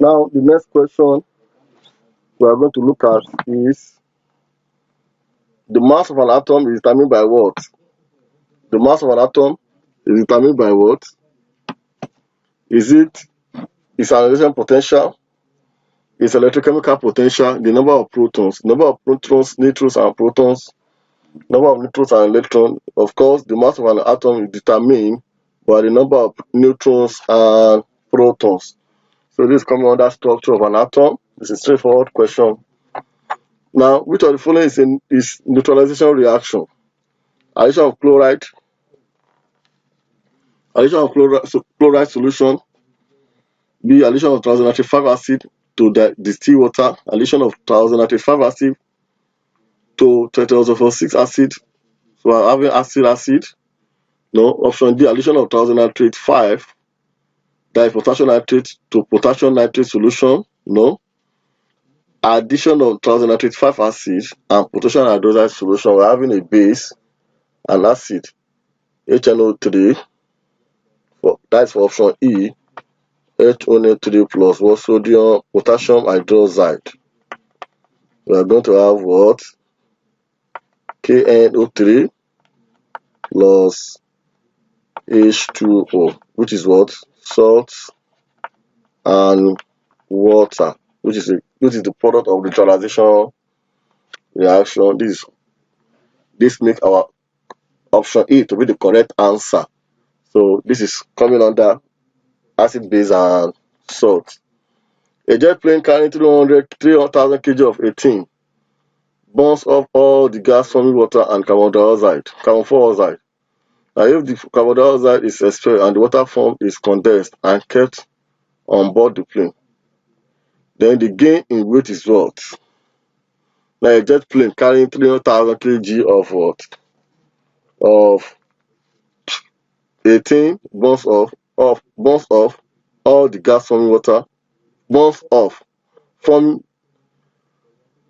Now, the next question we are going to look at is the mass of an atom is determined by what? The mass of an atom is determined by what? Is it its ionization potential, its electrochemical potential, the number of protons, neutrons and protons, number of neutrons and electrons. Of course, the mass of an atom is determined by the number of neutrons and protons. So this is coming under structure of an atom. This is a straightforward question. Now, which of the following is neutralization reaction? Addition of chloride chloride solution. B. Addition of 1095 acid to distill water. Addition of 1095 acid to tetraoxo-6 acid. So I'm having acid. No. Option D. Addition of 1005 dipotassium nitrate to potassium nitrate solution. No. Addition of 1095 acid and potassium hydroxide solution. We're having a base and acid HNO3. That's for option E. HNO3 plus what? Sodium potassium hydroxide. We are going to have what? KNO3 plus H2O, which is what? Salt and water, which is the product of neutralization reaction. This makes our option E to be the correct answer. So this is coming under acid, base, and salt. A jet plane carrying 300,000 kg of 18 burns off all the gas forming water and carbon dioxide. Now, if the carbon dioxide is expelled and the water form is condensed and kept on board the plane, then the gain in weight is what? Now, a jet plane carrying 300,000 kg of what? Of 18 burns off all the gas forming water,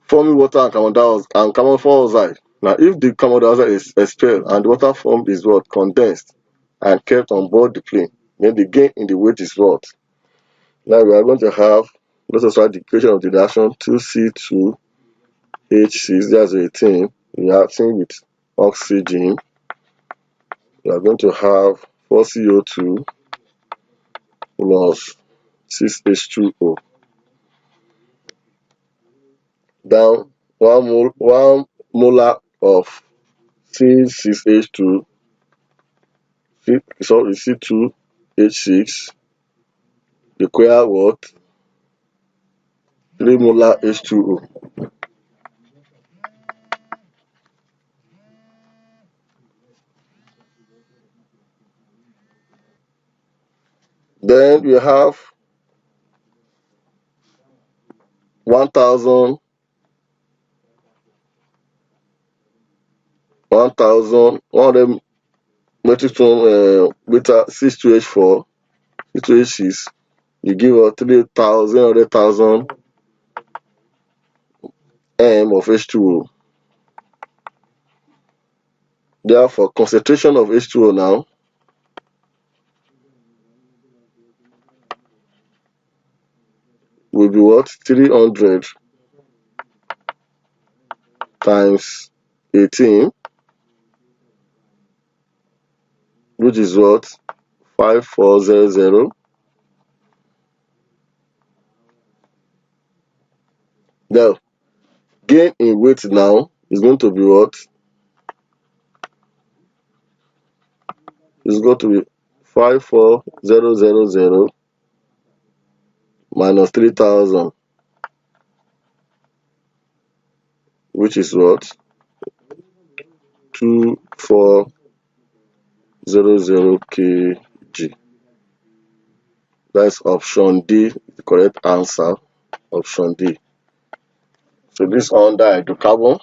forming water and carbon dioxide. Now, if the carbon dioxide is expelled and the water form is what? Condensed and kept on board the plane, then the gain in the weight is what? Now we are going to have, let us write the equation of the reaction. 2C2H6, that's 18, reacting with oxygen. We are going to have 4CO2 plus 6H2O. Down 1 molar of C6H2, sorry, C2H6 require what? 3 molar H2O. Then we have 1,000 100 metric ton meter C2H4, C2H6, you give us 100,000 m of H2O. Therefore, concentration of H2O now will be what? 300 times 18, which is what? 5400. Now, gain in weight now is going to be what? It's going to be 54000 minus 3000, which is what? 2400 kg. That's option D, the correct answer. Option D. So this under hydrocarbon.